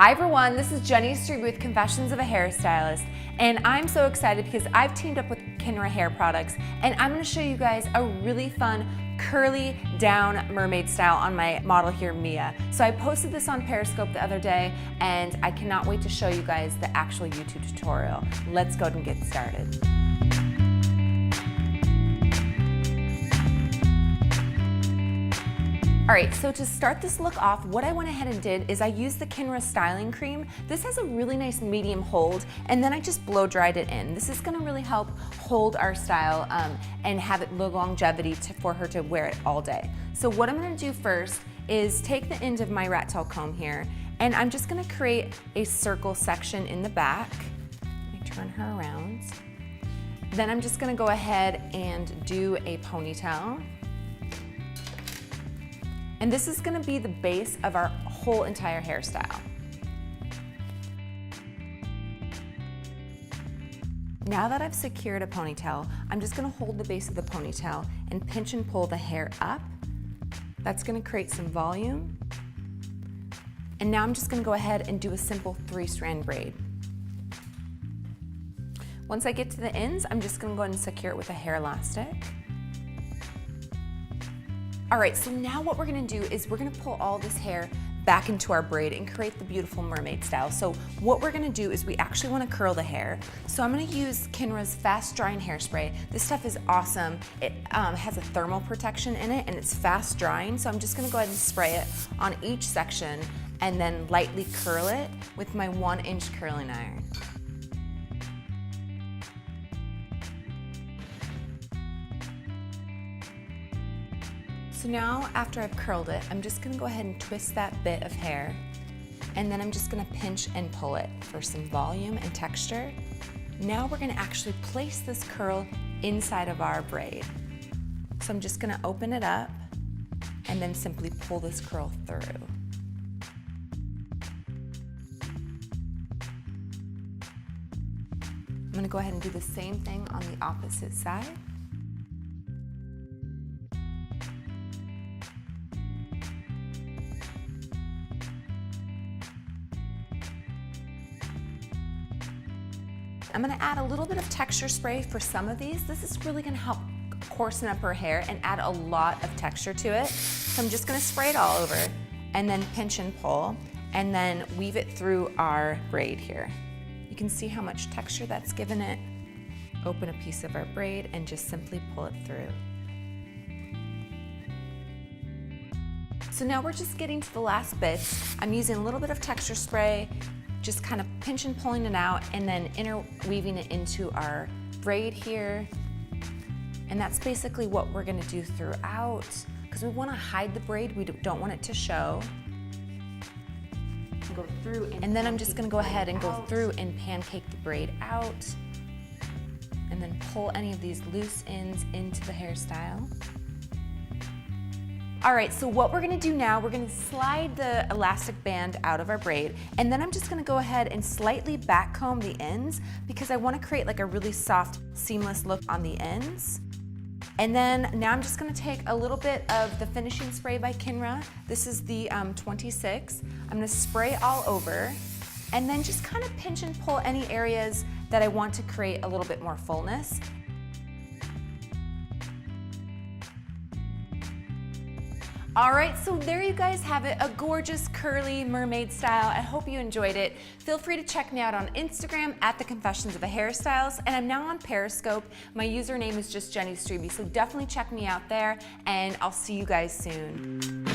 Hi everyone, this is Jenny Strebe with Confessions of a Hairstylist, and I'm so excited because I've teamed up with Kinra Hair Products, and I'm going to show you guys a really fun curly down mermaid style on my model here, Mia. So I posted this on Periscope the other day, and I cannot wait to show you guys the actual YouTube tutorial. Let's go and get started. All right, so to start this look off, what I went ahead and did is I used the Kinra styling cream. This has a really nice medium hold, and then I just blow dried it in. This is gonna really help hold our style and have it the longevity for her to wear it all day. So what I'm gonna do first is take the end of my rat tail comb here, and I'm just gonna create a circle section in the back. Let me turn her around. Then I'm just gonna go ahead and do a ponytail. And this is gonna be the base of our whole entire hairstyle. Now that I've secured a ponytail, I'm just gonna hold the base of the ponytail and pinch and pull the hair up. That's gonna create some volume. And now I'm just gonna go ahead and do a simple 3-strand braid. Once I get to the ends, I'm just gonna go ahead and secure it with a hair elastic. All right, so now what we're gonna do is we're gonna pull all this hair back into our braid and create the beautiful mermaid style. So what we're gonna do is we actually wanna curl the hair. So I'm gonna use Kinra's fast drying hairspray. This stuff is awesome. It has a thermal protection in it and it's fast drying. So I'm just gonna go ahead and spray it on each section and then lightly curl it with my 1-inch curling iron. So now, after I've curled it, I'm just gonna go ahead and twist that bit of hair, and then I'm just gonna pinch and pull it for some volume and texture. Now we're gonna actually place this curl inside of our braid. So I'm just gonna open it up, and then simply pull this curl through. I'm gonna go ahead and do the same thing on the opposite side. I'm gonna add a little bit of texture spray for some of these. This is really gonna help coarsen up her hair and add a lot of texture to it. So I'm just gonna spray it all over and then pinch and pull and then weave it through our braid here. You can see how much texture that's given it. Open a piece of our braid and just simply pull it through. So now we're just getting to the last bits. I'm using a little bit of texture spray, just kind of pinch and pulling it out and then interweaving it into our braid here. And that's basically what we're gonna do throughout, because we wanna hide the braid, we don't want it to show. Go through and then I'm just gonna go ahead and go through and pancake the braid out and then pull any of these loose ends into the hairstyle. All right, so what we're gonna do now, we're gonna slide the elastic band out of our braid, and then I'm just gonna go ahead and slightly back comb the ends because I wanna create like a really soft, seamless look on the ends. And then now I'm just gonna take a little bit of the finishing spray by Kinra. This is the 26. I'm gonna spray all over, and then just kind of pinch and pull any areas that I want to create a little bit more fullness. All right, so there you guys have it, a gorgeous curly mermaid style. I hope you enjoyed it. Feel free to check me out on Instagram at the Confessions of a Hairstylist, and I'm now on Periscope. My username is just Jenny Strebe, so definitely check me out there, and I'll see you guys soon.